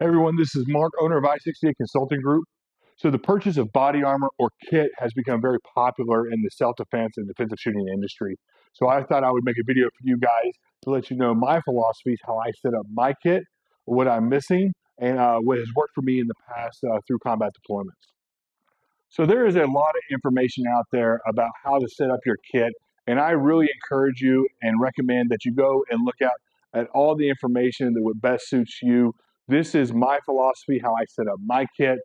Hey everyone, this is Mark, owner of I-68 Consulting Group. So the purchase of body armor or kit has become very popular in the self-defense and defensive shooting industry. So I thought I would make a video for you guys to let you know my philosophies, how I set up my kit, what I'm missing, and what has worked for me in the past through combat deployments. So there is a lot of information out there about how to set up your kit, and I really encourage you and recommend that you go and look at all the information that would best suits you. This is my philosophy, how I set up my kit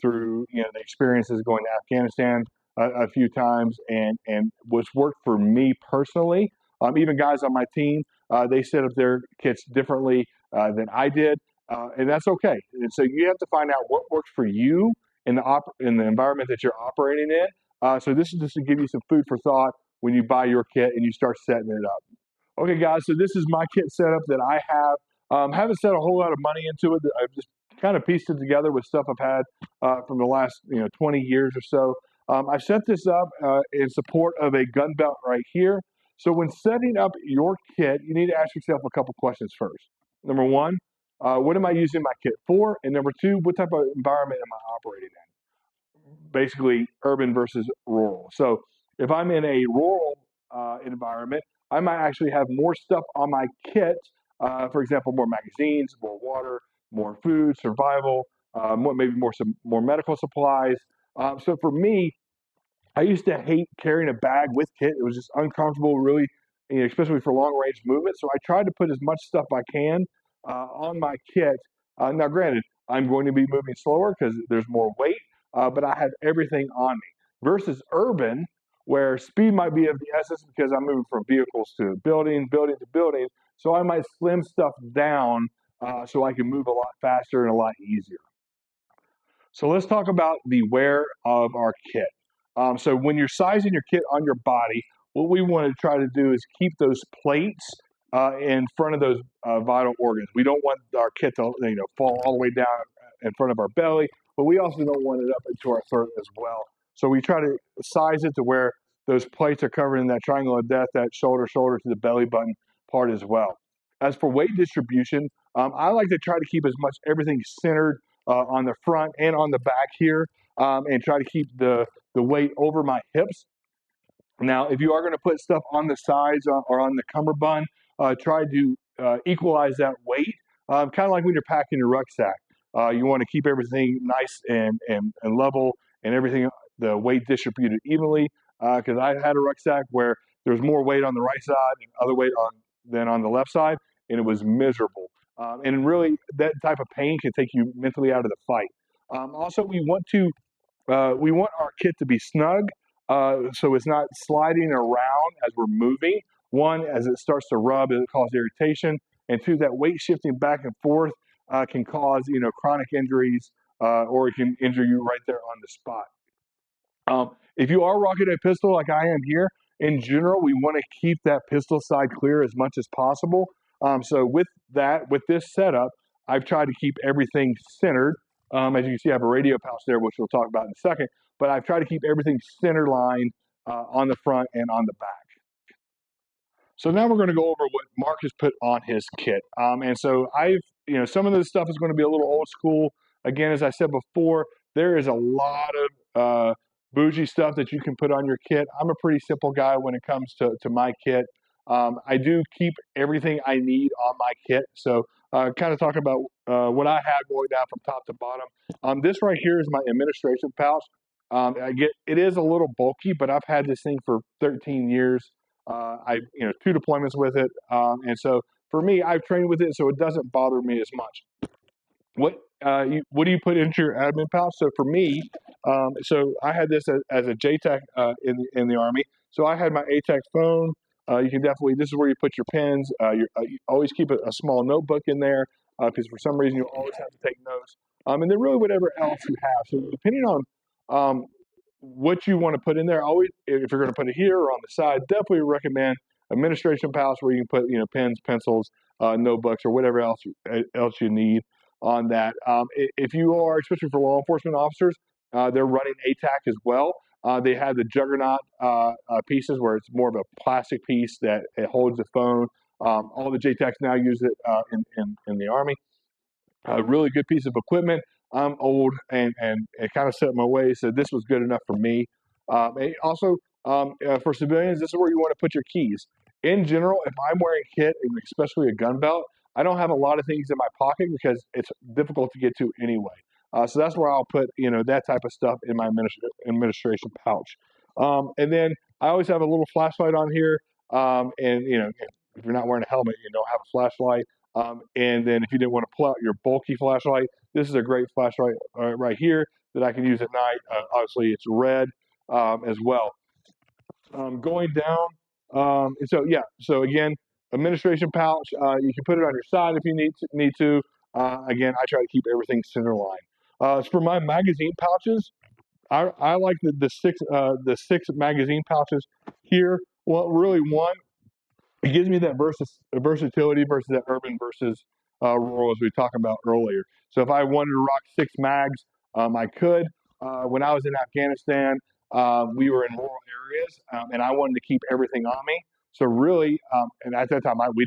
through the experiences going to Afghanistan a few times, and what's worked for me personally. Even guys on my team, they set up their kits differently than I did, and that's okay. And so you have to find out what works for you in the environment that you're operating in. So this is just to give you some food for thought when you buy your kit and you start setting it up. Okay, guys, so this is my kit setup that I have. Haven't set a whole lot of money into it. I've just kind of pieced it together with stuff I've had from the last 20 years or so. I set this up in support of a gun belt right here. So when setting up your kit, you need to ask yourself a couple questions first. Number one, what am I using my kit for? And number two, what type of environment am I operating in? Basically, urban versus rural. So if I'm in a rural environment, I might actually have more stuff on my kit. For example, more magazines, more water, more food, survival, maybe some more medical supplies. So for me, I used to hate carrying a bag with kit. It was just uncomfortable, really, especially for long range movement. So I tried to put as much stuff I can on my kit. Now, granted, I'm going to be moving slower because there's more weight, but I have everything on me. Versus urban, where speed might be of the essence because I'm moving from vehicles to building, building to building. So I might slim stuff down so I can move a lot faster and a lot easier. So let's talk about the wear of our kit. So when you're sizing your kit on your body, what we want to try to do is keep those plates in front of those vital organs. We don't want our kit to fall all the way down in front of our belly, but we also don't want it up into our throat as well. So we try to size it to where those plates are covered in that triangle of death, that shoulder to the belly button part as well. As for weight distribution, I like to try to keep as much everything centered on the front and on the back here, and try to keep the weight over my hips. Now, if you are going to put stuff on the sides or on the cummerbund, try to equalize that weight, kind of like when you're packing your rucksack. You want to keep everything nice and level and everything, the weight distributed evenly, because I had a rucksack where there was more weight on the right side and other weight than on the left side, and it was miserable. And really, that type of pain can take you mentally out of the fight. Also, we want our kit to be snug, so it's not sliding around as we're moving. One, as it starts to rub, it causes irritation, and two, that weight shifting back and forth can cause chronic injuries, or it can injure you right there on the spot. If you are rocking a pistol like I am here, in general, we want to keep that pistol side clear as much as possible. So with this setup, I've tried to keep everything centered. As you can see, I have a radio pouch there, which we'll talk about in a second. But I've tried to keep everything center lined on the front and on the back. So now we're going to go over what Mark has put on his kit. And so some of this stuff is going to be a little old school. Again, as I said before, there is a lot of bougie stuff that you can put on your kit. I'm a pretty simple guy when it comes to my kit. I do keep everything I need on my kit. So kind of talk about what I have going down from top to bottom. This right here is my administration pouch. It is a little bulky, but I've had this thing for 13 years. I 2 deployments with it, and so for me, I've trained with it, so it doesn't bother me as much. What do you put into your admin pouch? So for me, so I had this as a JTAC in the Army. So I had my ATAC phone. You can definitely, this is where you put your pens. You always keep a small notebook in there because for some reason you always have to take notes. And then really whatever else you have. So depending on what you want to put in there, always, if you're going to put it here or on the side, definitely recommend administration pouch where you can put pens, pencils, notebooks, or whatever else you need on that. If you are, especially for law enforcement officers, they're running ATAC as well. They have the juggernaut pieces where it's more of a plastic piece that it holds the phone. All the JTACs now use it in the Army. A really good piece of equipment. I'm old and it kind of set my way, so this was good enough for me. And also, for civilians, this is where you want to put your keys. In general, if I'm wearing kit, and especially a gun belt, I don't have a lot of things in my pocket because it's difficult to get to anyway. So that's where I'll put, that type of stuff in my administration pouch. And then I always have a little flashlight on here. And if you're not wearing a helmet, you don't have a flashlight. And then if you didn't want to pull out your bulky flashlight, this is a great flashlight right here that I can use at night. Obviously, it's red as well. Going down, and so yeah. So again, administration pouch. You can put it on your side if you need to. Again, I try to keep everything center line. As for my magazine pouches, I like the six magazine pouches here. Well, really one, it gives me that versatility versus that urban versus rural as we talked about earlier. So if I wanted to rock six mags, I could. When I was in Afghanistan, we were in rural areas, and I wanted to keep everything on me. So really, and at that time, we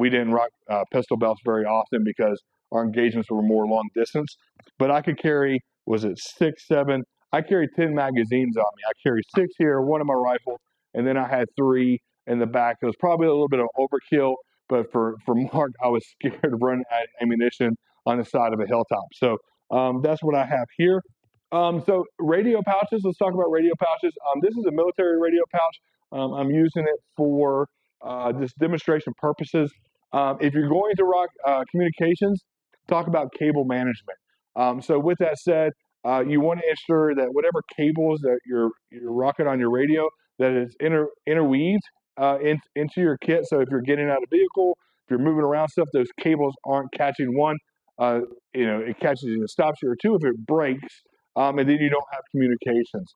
didn't rock pistol belts very often because our engagements were more long distance. But I could carry, was it six, seven? I carried 10 magazines on me. I carried six here, one in my rifle, and then I had three in the back. It was probably a little bit of overkill, but for Mark, I was scared to run out of ammunition on the side of a hilltop. So that's what I have here. So radio pouches. Let's talk about radio pouches. This is a military radio pouch. I'm using it for just demonstration purposes. If you're going to rock communications, talk about cable management. So with that said, you want to ensure that whatever cables that you're rocking on your radio, that is interweaved into your kit. So if you're getting out of vehicle, if you're moving around stuff, those cables aren't catching one. Uh, it catches you and stops you, or two, if it breaks, and then you don't have communications.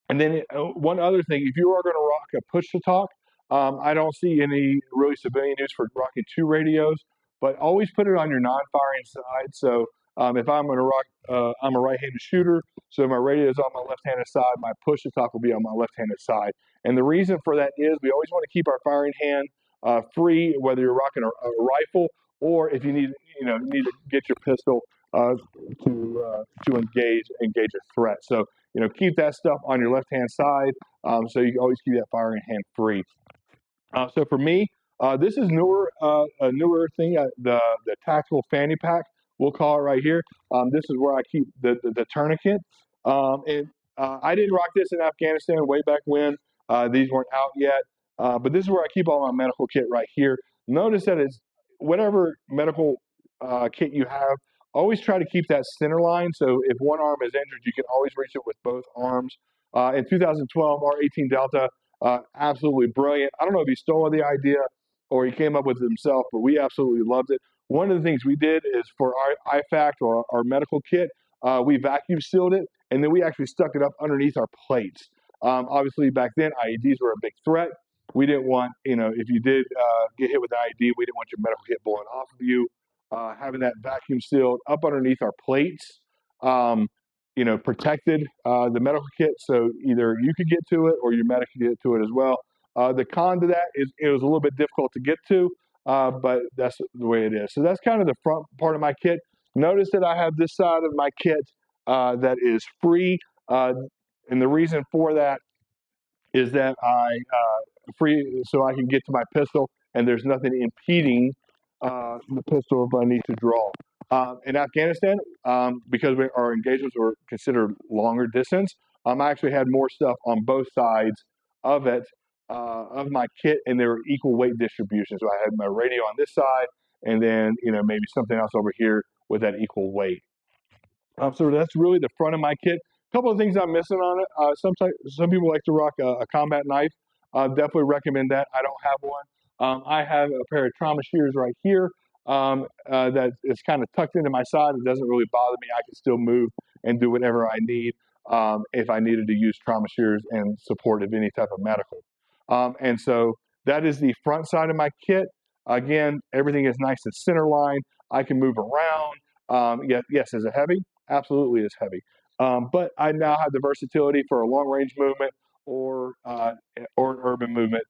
And then one other thing, if you are going to rock a push to talk, I don't see any really civilian use for rocking two radios, but always put it on your non-firing side. So if I'm going to rock, I'm a right-handed shooter, so my radio is on my left-handed side, my push to talk will be on my left-handed side. And the reason for that is we always want to keep our firing hand free, whether you're rocking a rifle or if you need to get your pistol to engage a threat. So keep that stuff on your left hand side, so you can always keep that firing hand free. So for me, this is a newer thing. The tactical fanny pack, we'll call it right here. This is where I keep the tourniquet. And I didn't rock this in Afghanistan way back when. These weren't out yet, but this is where I keep all my medical kit right here. Notice that it's whatever medical kit you have. Always try to keep that center line. So if one arm is injured, you can always reach it with both arms. In 2012, our 18 Delta, absolutely brilliant. I don't know if he stole the idea or he came up with it himself, but we absolutely loved it. One of the things we did is for our IFAC or our medical kit, we vacuum sealed it and then we actually stuck it up underneath our plates. Obviously, back then, IEDs were a big threat. We didn't want, if you did get hit with an IED, we didn't want your medical kit blowing off of you. Having that vacuum sealed up underneath our plates, protected the medical kit, so either you could get to it or your medic could get to it as well. The con to that is it was a little bit difficult to get to, but that's the way it is. So that's kind of the front part of my kit. Notice that I have this side of my kit that is free, and the reason for that is that I free so I can get to my pistol, and there's nothing impeding the pistol if I need to draw. In Afghanistan, because our engagements were considered longer distance, I actually had more stuff on both sides of it, of my kit, and they were equal weight distribution. So I had my radio on this side, and then maybe something else over here with that equal weight. So that's really the front of my kit. A couple of things I'm missing on it. Some people like to rock a combat knife. Definitely recommend that. I don't have one. I have a pair of trauma shears right here that is kind of tucked into my side. It doesn't really bother me. I can still move and do whatever I need if I needed to use trauma shears in support of any type of medical. And so that is the front side of my kit. Again, everything is nice and center line. I can move around. Yes, is it heavy? Absolutely is heavy. But I now have the versatility for a long range movement or an urban movement,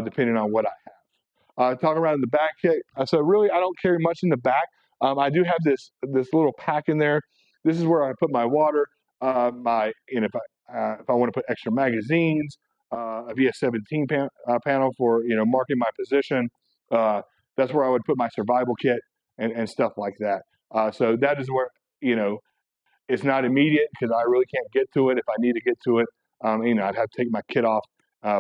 depending on what I have. Talking around in the back kit. So really, I don't carry much in the back. I do have this little pack in there. This is where I put my water, if I want to put extra magazines, a VS17 panel for marking my position. That's where I would put my survival kit and stuff like that. So that is where you know it's not immediate because I really can't get to it. If I need to get to it, I'd have to take my kit off,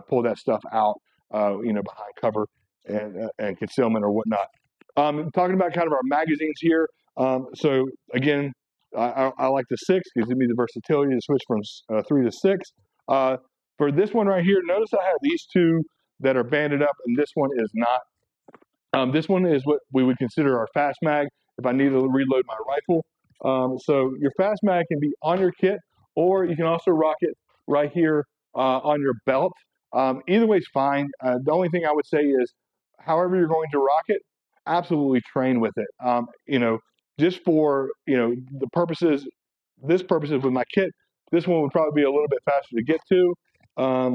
pull that stuff out, behind cover and concealment or whatnot. Talking about kind of our magazines here. So again, I like the 6, gives me the versatility to switch from 3 to 6. For this one right here, notice I have these two that are banded up, and this one is not. This one is what we would consider our fast mag if I need to reload my rifle. So your fast mag can be on your kit, or you can also rock it right here on your belt. Either way is fine. The only thing I would say is, however you're going to rock it, absolutely train with it. Just for the purposes, with my kit, this one would probably be a little bit faster to get to.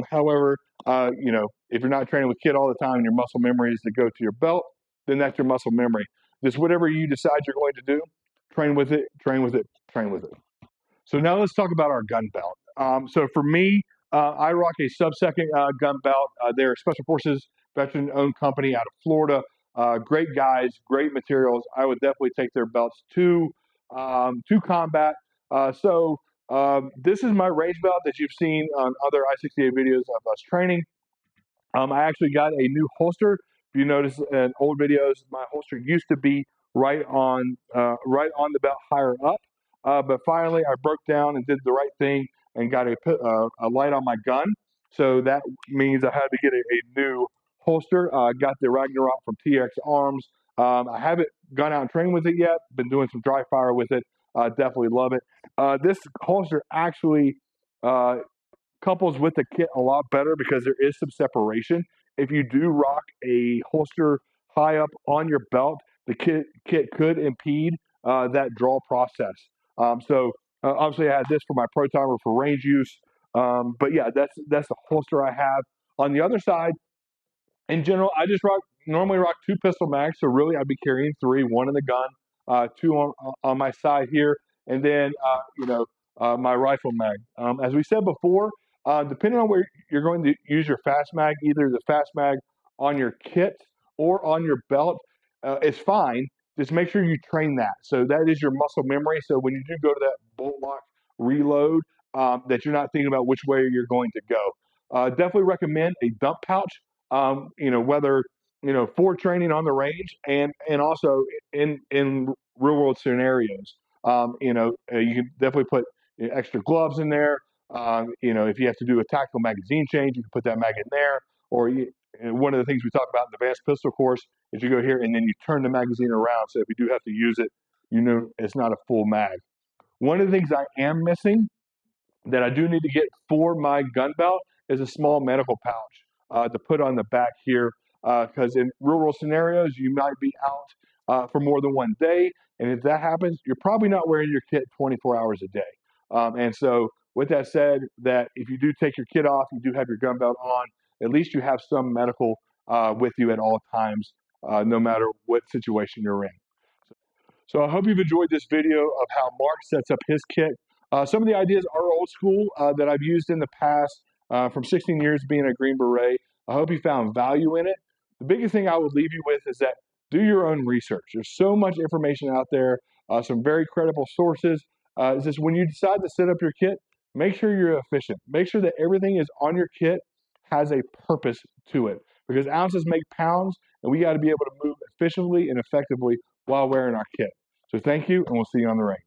However, if you're not training with kit all the time and your muscle memory is to go to your belt, then that's your muscle memory. Just whatever you decide you're going to do, train with it, train with it, train with it. So now let's talk about our gun belt. So for me, I rock a sub-second gun belt. They're a Special Forces veteran-owned company out of Florida. Great guys, great materials. I would definitely take their belts to combat. This is my range belt that you've seen on other I-68 videos of us training. I actually got a new holster. If you notice in old videos, my holster used to be right on the belt higher up. But finally, I broke down and did the right thing and got a light on my gun. So that means I had to get a new holster. Got the Ragnarok from TX Arms. I haven't gone out and trained with it yet. Been doing some dry fire with it. Definitely love it. This holster actually couples with the kit a lot better because there is some separation. If you do rock a holster high up on your belt, the kit could impede that draw process. Obviously I had this for my pro timer for range use. But yeah, that's the holster I have. On the other side, in general, I just normally rock 2 pistol mags. So really, I'd be carrying 3, 1 in the gun, 2 on my side here, and then my rifle mag. As we said before, depending on where you're going to use your fast mag, either the fast mag on your kit or on your belt, is fine. Just make sure you train that. So that is your muscle memory. So when you do go to that bolt lock reload, that you're not thinking about which way you're going to go. Definitely recommend a dump pouch. Whether for training on the range and also in real world scenarios. You can definitely put extra gloves in there. If you have to do a tactical magazine change, you can put that mag in there. Or one of the things we talk about in the advanced pistol course is you go here and then you turn the magazine around. So if you do have to use it, it's not a full mag. One of the things I am missing that I do need to get for my gun belt is a small medical pouch to put on the back here, because in real world scenarios, you might be out for more than one day. And if that happens, you're probably not wearing your kit 24 hours a day. And so with that said, that if you do take your kit off, you do have your gun belt on, at least you have some medical with you at all times, no matter what situation you're in. So I hope you've enjoyed this video of how Mark sets up his kit. Some of the ideas are old school that I've used in the past from 16 years being a Green Beret. I hope you found value in it. The biggest thing I would leave you with is that do your own research. There's so much information out there, some very credible sources. It's just when you decide to set up your kit, make sure you're efficient. Make sure that everything is on your kit has a purpose to it, because ounces make pounds, and we got to be able to move efficiently and effectively while wearing our kit. So thank you, and we'll see you on the range.